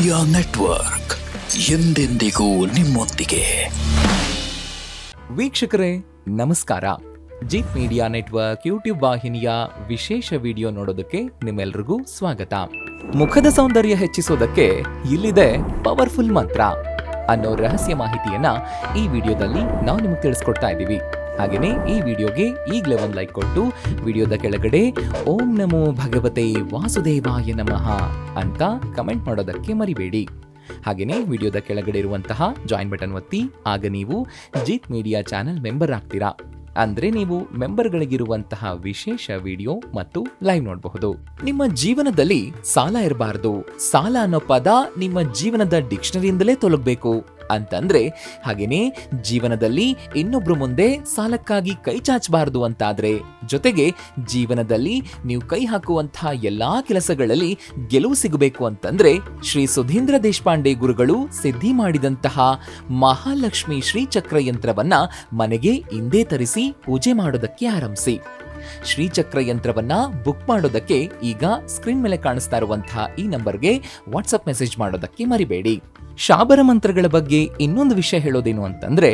Media network ಎಂದೆಂದಿಗೂ ನಿಮ್ಮೊಂದಿಗೆ. ವೀಕ್ಷಕರೇ ನಮಸ್ಕಾರ. ಜಿತ್ ಮೀಡಿಯಾ ನೆಟ್ವರ್ಕ್ ಯೂಟ್ಯೂಬ್ ವಾಹಿನಿಯ ವಿಶೇಷ ವಿಡಿಯೋ ನೋಡೋದಕ್ಕೆ ನಿಮ್ಮೆಲ್ರಿಗೂ ಸ್ವಾಗತ. ಮುಖದ ಸೌಂದರ್ಯ ಹೆಚ್ಚಿಸೋದಕ್ಕೆ ಇಲ್ಲಿದೆ ಪವರ್ಫುಲ್ ಮಂತ್ರ ಅನ್ನೋ ರಹಸ್ಯ ಮಾಹಿತಿಯನ್ನ ಈ ವಿಡಿಯೋದಲ್ಲಿ ನಾವು ನಿಮಗೆ ತಿಳಿಸ್ಕೊಡ್ತಾ ಇದ್ದೀವಿ. ಹಾಗೆಯೇ ಈ ವಿಡಿಯೋಗೆ ಈಗಲೇ ಒಂದು ಲೈಕ್ ಕೊಟ್ಟು ವಿಡಿಯೋದ ಕೆಳಗಡೆ ಓಂ ನಮೋ ಭಗವತೆ ವಾಸುದೇವಾಯ ನಮಃ ಅಂತ ಕಮೆಂಟ್ ಮಾಡೋದಕ್ಕೆ ಮರಿಬೇಡಿ. ಹಾಗೆಯೇ ವಿಡಿಯೋದ ಕೆಳಗಡೆ ಇರುವಂತಹ ಜಾಯಿನ್ ಬಟನ್ ಒತ್ತಿ, ಆಗ ನೀವು ಜಿತ್ ಮೀಡಿಯಾ ಚಾನೆಲ್ ಮೆಂಬರ್ ಆಗ್ತೀರಾ. ಅಂದ್ರೆ ನೀವು ಮೆಂಬರ್ಗಳಿಗಿರುವಂತಹ ವಿಶೇಷ ವಿಡಿಯೋ ಮತ್ತು ಲೈವ್ ನೋಡಬಹುದು. ನಿಮ್ಮ ಜೀವನದಲ್ಲಿ ಸಾಲ ಇರಬಾರದು, ಸಾಲ ಅನ್ನೋ ಪದ ನಿಮ್ಮ ಜೀವನದ ಡಿಕ್ಷನರಿಯಿಂದಲೇ ತೊಲಗಬೇಕು ಅಂತಂದ್ರೆ, ಹಾಗೇನೆ ಜೀವನದಲ್ಲಿ ಇನ್ನೊಬ್ರು ಮುಂದೆ ಸಾಲಕ್ಕಾಗಿ ಕೈ ಚಾಚಬಾರದು ಅಂತಾದ್ರೆ, ಜೊತೆಗೆ ಜೀವನದಲ್ಲಿ ನೀವು ಕೈ ಹಾಕುವಂತಹ ಎಲ್ಲಾ ಕೆಲಸಗಳಲ್ಲಿ ಗೆಲುವು ಸಿಗಬೇಕು ಅಂತಂದ್ರೆ, ಶ್ರೀ ಸುಧೀಂದ್ರ ದೇಶಪಾಂಡೆ ಗುರುಗಳು ಸಿದ್ಧಿ ಮಾಡಿದಂತಹ ಮಹಾಲಕ್ಷ್ಮಿ ಶ್ರೀಚಕ್ರ ಯಂತ್ರವನ್ನ ಮನೆಗೆ ಇಂದೇ ತರಿಸಿ ಪೂಜೆ ಮಾಡೋದಕ್ಕೆ ಆರಂಭಿಸಿ. ಶ್ರೀಚಕ್ರ ಯಂತ್ರವನ್ನ ಬುಕ್ ಮಾಡೋದಕ್ಕೆ ಈಗ ಸ್ಕ್ರೀನ್ ಮೇಲೆ ಕಾಣಿಸ್ತಾ ಇರುವಂತಹ ಈ ನಂಬರ್ಗೆ ವಾಟ್ಸ್ಆಪ್ ಮೆಸೇಜ್ ಮಾಡೋದಕ್ಕೆ ಮರಿಬೇಡಿ. ಶಾಬರ ಮಂತ್ರಗಳ ಬಗ್ಗೆ ಇನ್ನೊಂದು ವಿಷಯ ಹೇಳೋದೇನು ಅಂತಂದ್ರೆ,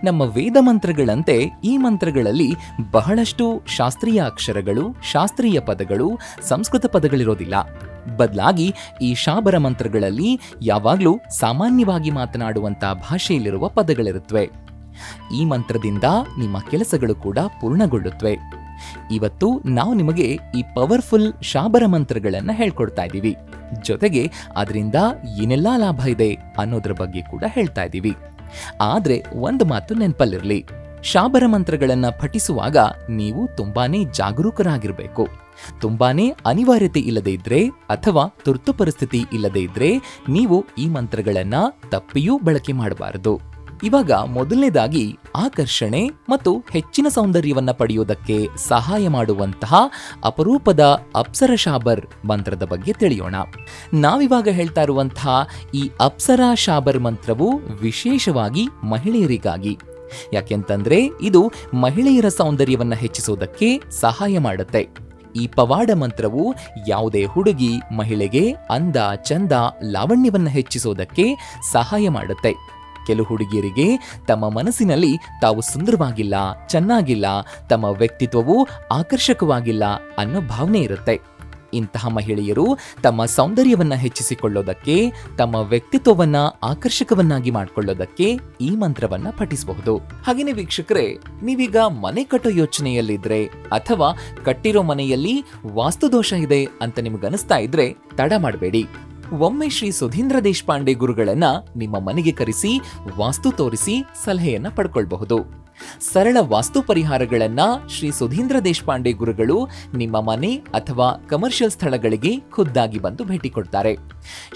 ನಮ್ಮ ವೇದ ಮಂತ್ರಗಳಂತೆ ಈ ಮಂತ್ರಗಳಲ್ಲಿ ಬಹಳಷ್ಟು ಶಾಸ್ತ್ರೀಯ ಅಕ್ಷರಗಳು, ಶಾಸ್ತ್ರೀಯ ಪದಗಳು, ಸಂಸ್ಕೃತ ಪದಗಳಿರೋದಿಲ್ಲ. ಬದಲಾಗಿ ಈ ಶಾಬರ ಮಂತ್ರಗಳಲ್ಲಿ ಯಾವಾಗಲೂ ಸಾಮಾನ್ಯವಾಗಿ ಮಾತನಾಡುವಂತಹ ಭಾಷೆಯಲ್ಲಿರುವ ಪದಗಳಿರುತ್ತವೆ. ಈ ಮಂತ್ರದಿಂದ ನಿಮ್ಮ ಕೆಲಸಗಳು ಕೂಡ ಪೂರ್ಣಗೊಳ್ಳುತ್ತವೆ. ಇವತ್ತು ನಾವು ನಿಮಗೆ ಈ ಪವರ್ಫುಲ್ ಶಾಬರ ಮಂತ್ರಗಳನ್ನ ಹೇಳ್ಕೊಡ್ತಾ ಇದ್ದೀವಿ. ಜೊತೆಗೆ ಅದರಿಂದ ಏನೆಲ್ಲಾ ಲಾಭ ಇದೆ ಅನ್ನೋದ್ರ ಬಗ್ಗೆ ಕೂಡ ಹೇಳ್ತಾ ಇದ್ದೀವಿ. ಆದ್ರೆ ಒಂದು ಮಾತು ನೆನಪಲ್ಲಿರ್ಲಿ, ಶಾಬರ ಮಂತ್ರಗಳನ್ನ ಪಠಿಸುವಾಗ ನೀವು ತುಂಬಾನೇ ಜಾಗರೂಕರಾಗಿರ್ಬೇಕು. ತುಂಬಾನೇ ಅನಿವಾರ್ಯತೆ ಇಲ್ಲದೆ ಇದ್ರೆ ಅಥವಾ ತುರ್ತು ಪರಿಸ್ಥಿತಿ ಇಲ್ಲದೆ ಇದ್ರೆ ನೀವು ಈ ಮಂತ್ರಗಳನ್ನ ತಪ್ಪಿಯೂ ಬಳಕೆ ಮಾಡಬಾರದು. ಇವಾಗ ಮೊದಲನೇದಾಗಿ ಆಕರ್ಷಣೆ ಮತ್ತು ಹೆಚ್ಚಿನ ಸೌಂದರ್ಯವನ್ನ ಪಡೆಯೋದಕ್ಕೆ ಸಹಾಯ ಮಾಡುವಂತಹ ಅಪರೂಪದ ಅಪ್ಸರ ಶಾಬರ್ ಮಂತ್ರದ ಬಗ್ಗೆ ತಿಳಿಯೋಣ. ನಾವಿವಾಗ ಹೇಳ್ತಾ ಇರುವಂತಹ ಈ ಅಪ್ಸರ ಶಾಬರ್ ಮಂತ್ರವು ವಿಶೇಷವಾಗಿ ಮಹಿಳೆಯರಿಗಾಗಿ. ಯಾಕೆಂತಂದ್ರೆ ಇದು ಮಹಿಳೆಯರ ಸೌಂದರ್ಯವನ್ನ ಹೆಚ್ಚಿಸೋದಕ್ಕೆ ಸಹಾಯ ಮಾಡುತ್ತೆ. ಈ ಪವಾಡ ಮಂತ್ರವು ಯಾವುದೇ ಹುಡುಗಿ ಮಹಿಳೆಗೆ ಅಂದ, ಚಂದ, ಲಾವಣ್ಯವನ್ನ ಹೆಚ್ಚಿಸೋದಕ್ಕೆ ಸಹಾಯ ಮಾಡುತ್ತೆ. ಕೆಲವು ಹುಡುಗಿಯರಿಗೆ ತಮ್ಮ ಮನಸ್ಸಿನಲ್ಲಿ ತಾವು ಸುಂದರವಾಗಿಲ್ಲ, ಚೆನ್ನಾಗಿಲ್ಲ, ತಮ್ಮ ವ್ಯಕ್ತಿತ್ವವು ಆಕರ್ಷಕವಾಗಿಲ್ಲ ಅನ್ನೋ ಭಾವನೆ ಇರುತ್ತೆ. ಇಂತಹ ಮಹಿಳೆಯರು ತಮ್ಮ ಸೌಂದರ್ಯವನ್ನ ಹೆಚ್ಚಿಸಿಕೊಳ್ಳೋದಕ್ಕೆ, ತಮ್ಮ ವ್ಯಕ್ತಿತ್ವವನ್ನ ಆಕರ್ಷಕವನ್ನಾಗಿ ಮಾಡಿಕೊಳ್ಳೋದಕ್ಕೆ ಈ ಮಂತ್ರವನ್ನ ಪಠಿಸಬಹುದು. ಹಾಗೇನೆ ವೀಕ್ಷಕರೇ, ನೀವೀಗ ಮನೆ ಕಟ್ಟೋ ಯೋಚನೆಯಲ್ಲಿದ್ರೆ ಅಥವಾ ಕಟ್ಟಿರೋ ಮನೆಯಲ್ಲಿ ವಾಸ್ತುದೋಷ ಇದೆ ಅಂತ ನಿಮ್ಗನಿಸ್ತಾ ಇದ್ರೆ ತಡ ಮಾಡಬೇಡಿ. ಒಮ್ಮೆ ಶ್ರೀ ಸುಧೀಂದ್ರ ದೇಶಪಾಂಡೆ ಗುರುಗಳನ್ನ ನಿಮ್ಮ ಮನೆಗೆ ಕರೆಸಿ ವಾಸ್ತು ತೋರಿಸಿ ಸಲಹೆಯನ್ನ ಪಡ್ಕೊಳ್ಬಹುದು. ಸರಳ ವಾಸ್ತು ಪರಿಹಾರಗಳನ್ನ ಶ್ರೀ ಸುಧೀಂದ್ರ ದೇಶಪಾಂಡೆ ಗುರುಗಳು ನಿಮ್ಮ ಮನೆ ಅಥವಾ ಕಮರ್ಷಿಯಲ್ ಸ್ಥಳಗಳಿಗೆ ಖುದ್ದಾಗಿ ಬಂದು ಭೇಟಿ ಕೊಡ್ತಾರೆ.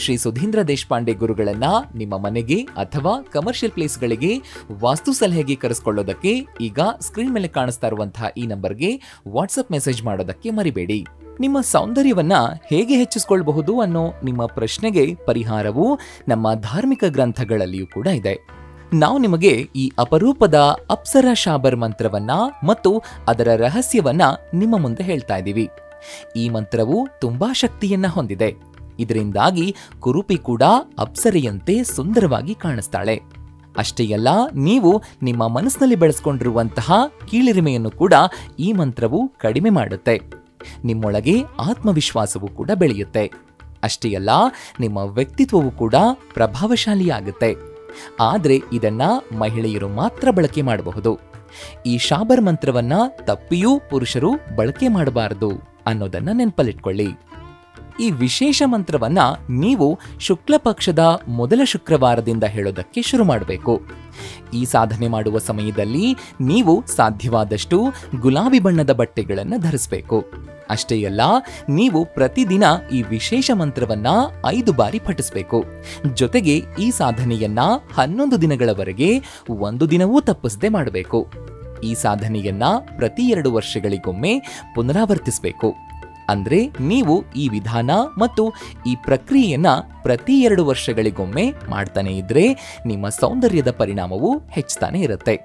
ಶ್ರೀ ಸುಧೀಂದ್ರ ದೇಶಪಾಂಡೆ ಗುರುಗಳನ್ನ ನಿಮ್ಮ ಮನೆಗೆ ಅಥವಾ ಕಮರ್ಷಿಯಲ್ ಪ್ಲೇಸ್ಗಳಿಗೆ ವಾಸ್ತು ಸಲಹೆಗೆ ಕರೆಸ್ಕೊಳ್ಳೋದಕ್ಕೆ ಈಗ ಸ್ಕ್ರೀನ್ ಮೇಲೆ ಕಾಣಿಸ್ತಾ ಇರುವಂತಹ ಈ ನಂಬರ್ಗೆ ವಾಟ್ಸ್ಆಪ್ ಮೆಸೇಜ್ ಮಾಡೋದಕ್ಕೆ ಮರಿಬೇಡಿ. ನಿಮ್ಮ ಸೌಂದರ್ಯವನ್ನ ಹೇಗೆ ಹೆಚ್ಚಿಸಿಕೊಳ್ಳಬಹುದು ಅನ್ನೋ ನಿಮ್ಮ ಪ್ರಶ್ನೆಗೆ ಪರಿಹಾರವು ನಮ್ಮ ಧಾರ್ಮಿಕ ಗ್ರಂಥಗಳಲ್ಲಿಯೂ ಕೂಡ ಇದೆ. ನಾವು ನಿಮಗೆ ಈ ಅಪರೂಪದ ಅಪ್ಸರ ಶಾಬರ್ ಮಂತ್ರವನ್ನ ಮತ್ತು ಅದರ ರಹಸ್ಯವನ್ನ ನಿಮ್ಮ ಮುಂದೆ ಹೇಳ್ತಾ ಇದ್ದೀವಿ. ಈ ಮಂತ್ರವು ತುಂಬಾ ಶಕ್ತಿಯನ್ನ ಹೊಂದಿದೆ. ಇದರಿಂದಾಗಿ ಕುರುಪಿ ಕೂಡ ಅಪ್ಸರೆಯಂತೆ ಸುಂದರವಾಗಿ ಕಾಣಿಸ್ತಾಳೆ. ಅಷ್ಟೇ ಅಲ್ಲ, ನೀವು ನಿಮ್ಮ ಮನಸ್ಸಿನಲ್ಲಿ ಬೆಳೆಸ್ಕೊಂಡಿರುವಂತಹ ಕೀಳಿರಿಮೆಯನ್ನು ಕೂಡ ಈ ಮಂತ್ರವು ಕಡಿಮೆ ಮಾಡುತ್ತೆ. ನಿಮ್ಮೊಳಗೆ ಆತ್ಮವಿಶ್ವಾಸವೂ ಕೂಡ ಬೆಳೆಯುತ್ತೆ. ಅಷ್ಟೇ ಅಲ್ಲ, ನಿಮ್ಮ ವ್ಯಕ್ತಿತ್ವವು ಕೂಡ ಪ್ರಭಾವಶಾಲಿಯಾಗುತ್ತೆ. ಆದ್ರೆ ಇದನ್ನ ಮಹಿಳೆಯರು ಮಾತ್ರ ಬಳಕೆ ಮಾಡಬಹುದು. ಈ ಶಾಬರ್ ಮಂತ್ರವನ್ನ ತಪ್ಪಿಯೂ ಪುರುಷರು ಬಳಕೆ ಮಾಡಬಾರದು ಅನ್ನೋದನ್ನ ನೆನಪಲ್ಲಿಟ್ಕೊಳ್ಳಿ. ಈ ವಿಶೇಷ ಮಂತ್ರವನ್ನ ನೀವು ಶುಕ್ಲ ಪಕ್ಷದ ಮೊದಲ ಶುಕ್ರವಾರದಿಂದ ಹೇಳೋದಕ್ಕೆ ಶುರು ಮಾಡಬೇಕು. ಈ ಸಾಧನೆ ಮಾಡುವ ಸಮಯದಲ್ಲಿ ನೀವು ಸಾಧ್ಯವಾದಷ್ಟು ಗುಲಾಬಿ ಬಣ್ಣದ ಬಟ್ಟೆಗಳನ್ನು ಧರಿಸಬೇಕು. ಅಷ್ಟೇ ಅಲ್ಲ, ನೀವು ಪ್ರತಿದಿನ ಈ ವಿಶೇಷ ಮಂತ್ರವನ್ನ 5 ಬಾರಿ ಪಠಿಸಬೇಕು. ಜೊತೆಗೆ ಈ ಸಾಧನೆಯನ್ನ 11 ದಿನಗಳವರೆಗೆ ಒಂದು ದಿನವೂ ತಪ್ಪಿಸದೆ ಮಾಡಬೇಕು. ಈ ಸಾಧನೆಯನ್ನ ಪ್ರತಿ 2 ವರ್ಷಗಳಿಗೊಮ್ಮೆ ಪುನರಾವರ್ತಿಸಬೇಕು. ಅಂದ್ರೆ ನೀವು ಈ ವಿಧಾನ ಮತ್ತು ಈ ಪ್ರಕ್ರಿಯೆಯನ್ನ ಪ್ರತಿ 2 ವರ್ಷಗಳಿಗೊಮ್ಮೆ ಮಾಡ್ತಾನೆ ಇದ್ರೆ ನಿಮ್ಮ ಸೌಂದರ್ಯದ ಪರಿಣಾಮವು ಹೆಚ್ಚುತ್ತಾನೆ ಇರುತ್ತೆ.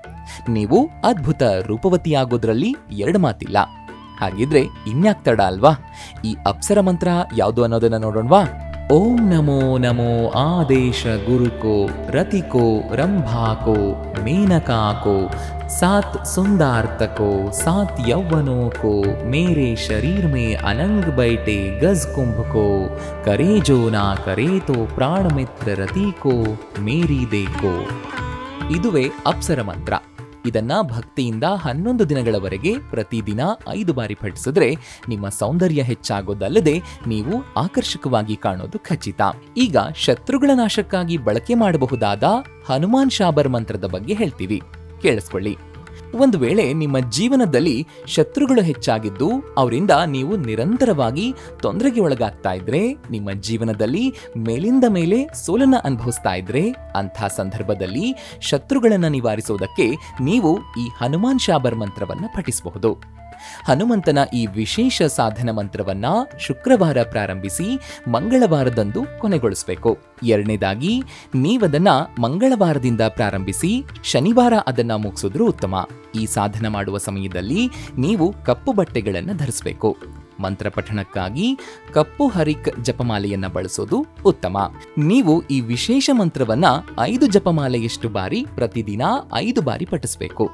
ನೀವು ಅದ್ಭುತ ರೂಪವತಿಯಾಗೋದ್ರಲ್ಲಿ 2 ಮಾತಿಲ್ಲ. ಹಾಗಿದ್ರೆ ಇನ್ಯಾಕ್ ತಡ ಅಲ್ವಾ? ಈ ಅಪ್ಸರ ಮಂತ್ರ ಯಾವುದು ಅನ್ನೋದನ್ನ ನೋಡೋಣವಾ? ಓಂ ನಮೋ ನಮೋ ಆದೇಶ ಗುರುಕೋ ರತಿಕೋ ರಂಭಾಕೋ ಮೇನಕಾಕೋ सात सुंदार्त को सात यौवनों को मेरे शरीर में अनंग बैठे गज कुंभ को करे जो ना करे तो प्राण मित्र रति को मेरी देखो. ಇದುವೇ ಅಪ್ಸರ ಮಂತ್ರ. ಇದನ್ನ ಭಕ್ತಿಯಿಂದ 11 ದಿನಗಳವರೆಗೆ ಪ್ರತಿದಿನ 5 ಬಾರಿ ಪಠಿಸಿದ್ರೆ ನಿಮ್ಮ ಸೌಂದರ್ಯ ಹೆಚ್ಚಾಗೋದಲ್ಲದೆ ನೀವು ಆಕರ್ಷಕವಾಗಿ ಕಾಣೋದು ಖಚಿತ. ಈಗ ಶತ್ರುಗಳ ನಾಶಕ್ಕಾಗಿ ಬಳಕೆ ಮಾಡಬಹುದಾದ ಹನುಮಾನ್ ಶಾಬರ್ ಮಂತ್ರದ ಬಗ್ಗೆ ಹೇಳ್ತೀವಿ, ಕೇಳಿಸ್ಕೊಳ್ಳಿ. ಒಂದು ವೇಳೆ ನಿಮ್ಮ ಜೀವನದಲ್ಲಿ ಶತ್ರುಗಳು ಹೆಚ್ಚಾಗಿದ್ದು ಅವರಿಂದ ನೀವು ನಿರಂತರವಾಗಿ ತೊಂದರೆಗೆ ಒಳಗಾಗ್ತಾ ಇದ್ರೆ, ನಿಮ್ಮ ಜೀವನದಲ್ಲಿ ಮೇಲಿಂದ ಮೇಲೆ ಸೋಲನ್ನ ಅನುಭವಿಸ್ತಾ ಇದ್ರೆ, ಅಂಥ ಸಂದರ್ಭದಲ್ಲಿ ಶತ್ರುಗಳನ್ನ ನಿವಾರಿಸುವುದಕ್ಕೆ ನೀವು ಈ ಹನುಮಾನ್ ಶಾಬರ್ ಮಂತ್ರವನ್ನ ಪಠಿಸಬಹುದು. ಹನುಮಂತನ ಈ ವಿಶೇಷ ಸಾಧನ ಮಂತ್ರವನ್ನ ಶುಕ್ರವಾರ ಪ್ರಾರಂಭಿಸಿ ಮಂಗಳವಾರದಂದು ಕೊನೆಗೊಳಿಸಬೇಕು. ಎರಡನೇದಾಗಿ ನೀವದನ್ನ ಮಂಗಳವಾರದಿಂದ ಪ್ರಾರಂಭಿಸಿ ಶನಿವಾರ ಅದನ್ನ ಮುಗಿಸಿದ್ರೂ ಉತ್ತಮ. ಈ ಸಾಧನ ಮಾಡುವ ಸಮಯದಲ್ಲಿ ನೀವು ಕಪ್ಪು ಬಟ್ಟೆಗಳನ್ನು ಧರಿಸಬೇಕು. ಮಂತ್ರ ಪಠಣಕ್ಕಾಗಿ ಕಪ್ಪು ಹರಿಕ್ ಜಪಮಾಲೆಯನ್ನ ಬಳಸೋದು ಉತ್ತಮ. ನೀವು ಈ ವಿಶೇಷ ಮಂತ್ರವನ್ನ 5 ಜಪಮಾಲೆಯಷ್ಟು ಬಾರಿ ಪ್ರತಿದಿನ 5 ಬಾರಿ ಪಠಿಸಬೇಕು.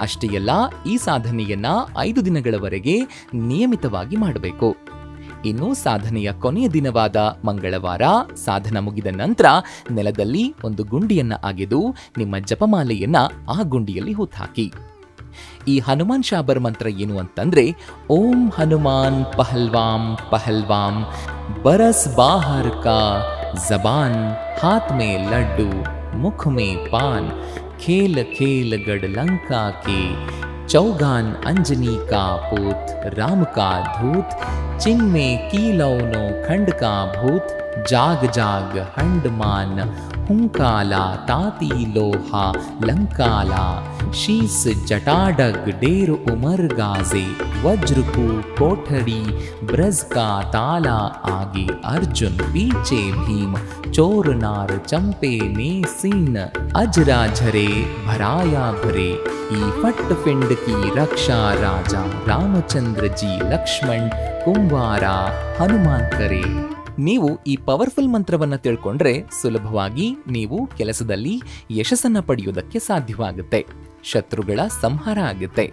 ಅಷ್ಟೇ ಅಲ್ಲ, ಈ ಸಾಧನೆಯನ್ನ 5 ದಿನಗಳವರೆಗೆ ನಿಯಮಿತವಾಗಿ ಮಾಡಬೇಕು. ಇನ್ನು ಸಾಧನೆಯ ಕೊನೆಯ ದಿನವಾದ ಮಂಗಳವಾರ ಸಾಧನ ಮುಗಿದ ನಂತರ ನೆಲದಲ್ಲಿ ಒಂದು ಗುಂಡಿಯನ್ನ ಅಗೆದು ನಿಮ್ಮ ಜಪಮಾಲೆಯನ್ನ ಆ ಗುಂಡಿಯಲ್ಲಿ ಹೂತಾಕಿ. ಈ ಹನುಮಾನ್ ಶಾಬರ್ ಮಂತ್ರ ಏನು ಅಂತಂದ್ರೆ, ಓಂ ಹನುಮಾನ್ ಪಹಲ್ವಾಂ ಪಹಲ್ವಾಂ ಬರಸ್ ಬಾಹರ್ ಕಾ ಜಬಾನ್ ಹಾತ್ ಮೇ ಲಡ್ಡು ಮುಖ ಮೇ ಪಾನ್ खेल खेल गढ़ लंका के चौगान अंजनी का पूत राम का धूत चिन्मे कीलौनो खंड का भूत जाग जाग हंडमान हुंकाला ताती लोहा लंकाला शीस जटाडग डेर उमर गाजे वज्रकू कोठरी ब्रज का ताला आगे अर्जुन पीछे भीम चोर नार चंपे ने सीन अजरा झरे भराया भरे ಈ ಫಟ್ ಪಿಂಡ್ ಕಿ ರಕ್ಷಾ ರಾಜ ರಾಮಚಂದ್ರ ಜಿ ಲಕ್ಷ್ಮಣ್ ಕುಂವಾರ ಹನುಮಾನ್ ಕರೆ. ನೀವು ಈ ಪವರ್ಫುಲ್ ಮಂತ್ರವನ್ನ ತಿಳ್ಕೊಂಡ್ರೆ ಸುಲಭವಾಗಿ ನೀವು ಕೆಲಸದಲ್ಲಿ ಯಶಸ್ಸನ್ನ ಪಡೆಯುವುದಕ್ಕೆ ಸಾಧ್ಯವಾಗುತ್ತೆ, ಶತ್ರುಗಳ ಸಂಹಾರ ಆಗುತ್ತೆ.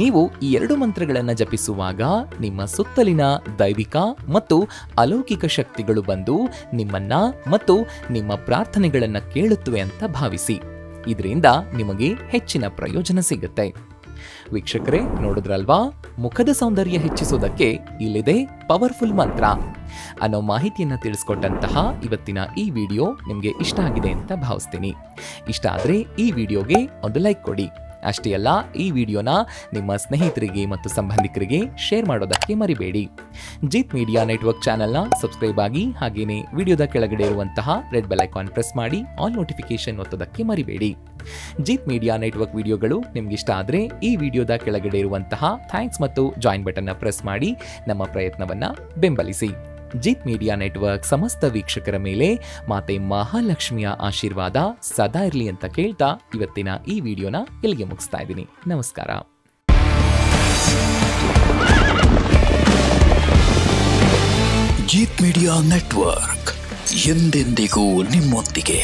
ನೀವು ಈ 2 ಮಂತ್ರಗಳನ್ನು ಜಪಿಸುವಾಗ ನಿಮ್ಮ ಸುತ್ತಲಿನ ದೈವಿಕ ಮತ್ತು ಅಲೌಕಿಕ ಶಕ್ತಿಗಳು ಬಂದು ನಿಮ್ಮನ್ನ ಮತ್ತು ನಿಮ್ಮ ಪ್ರಾರ್ಥನೆಗಳನ್ನು ಕೇಳುತ್ತವೆ ಅಂತ ಭಾವಿಸಿ. ಇದರಿಂದ ನಿಮಗೆ ಹೆಚ್ಚಿನ ಪ್ರಯೋಜನ ಸಿಗುತ್ತೆ. ವೀಕ್ಷಕರೇ, ನೋಡಿದ್ರಲ್ವಾ, ಮುಖದ ಸೌಂದರ್ಯ ಹೆಚ್ಚಿಸೋದಕ್ಕೆ ಇಲ್ಲಿದೆ ಪವರ್ಫುಲ್ ಮಂತ್ರ ಅನ್ನೋ ಮಾಹಿತಿಯನ್ನು ತಿಳಿಸ್ಕೊಟ್ಟಂತಹ ಇವತ್ತಿನ ಈ ವಿಡಿಯೋ ನಿಮಗೆ ಇಷ್ಟ ಆಗಿದೆ ಅಂತ ಭಾವಿಸ್ತೀನಿ. ಇಷ್ಟ ಆದರೆ ಈ ವಿಡಿಯೋಗೆ ಒಂದು ಲೈಕ್ ಕೊಡಿ. ಅಷ್ಟೇ ಅಲ್ಲ, ಈ ವಿಡಿಯೋನ ನಿಮ್ಮ ಸ್ನೇಹಿತರಿಗೆ ಮತ್ತು ಸಂಬಂಧಿಕರಿಗೆ ಶೇರ್ ಮಾಡೋದಕ್ಕೆ ಮರಿಬೇಡಿ. ಜೀತ್ ಮೀಡಿಯಾ ನೆಟ್ವರ್ಕ್ ಚಾನೆಲ್ನ ಸಬ್ಸ್ಕ್ರೈಬ್ ಆಗಿ, ಹಾಗೇನೆ ವಿಡಿಯೋದ ಕೆಳಗಡೆ ಇರುವಂತಹ ರೆಡ್ ಬೆಲ್ ಐಕಾನ್ ಪ್ರೆಸ್ ಮಾಡಿ ಆಲ್ ನೋಟಿಫಿಕೇಶನ್ ಒತ್ತೋದಕ್ಕೆ ಮರಿಬೇಡಿ. ಜೀತ್ ಮೀಡಿಯಾ ನೆಟ್ವರ್ಕ್ ವಿಡಿಯೋಗಳು ನಿಮ್ಗೆ ಇಷ್ಟ ಆದರೆ ಈ ವಿಡಿಯೋದ ಕೆಳಗಡೆ ಇರುವಂತಹ ಥ್ಯಾಂಕ್ಸ್ ಮತ್ತು ಜಾಯಿನ್ ಬಟನ್ನ ಪ್ರೆಸ್ ಮಾಡಿ ನಮ್ಮ ಪ್ರಯತ್ನವನ್ನ ಬೆಂಬಲಿಸಿ. ಜೀತ್ ಮೀಡಿಯಾ ನೆಟ್ವರ್ಕ್ ಸಮಸ್ತ ವೀಕ್ಷಕರ ಮೇಲೆ ಮಾತೆ ಮಹಾಲಕ್ಷ್ಮಿಯ ಆಶೀರ್ವಾದ ಸದಾ ಇರಲಿ ಅಂತ ಕೇಳ್ತಾ ಇವತ್ತಿನ ಈ ವಿಡಿಯೋನ ಇಲ್ಲಿಗೆ ಮುಗಿಸ್ತಾ ಇದ್ದೀನಿ. ನಮಸ್ಕಾರ. ಜೀತ್ ಮೀಡಿಯಾ ನೆಟ್ವರ್ಕ್ ಎಂದೆಂದಿಗೂ ನಿಮ್ಮೊಂದಿಗೆ.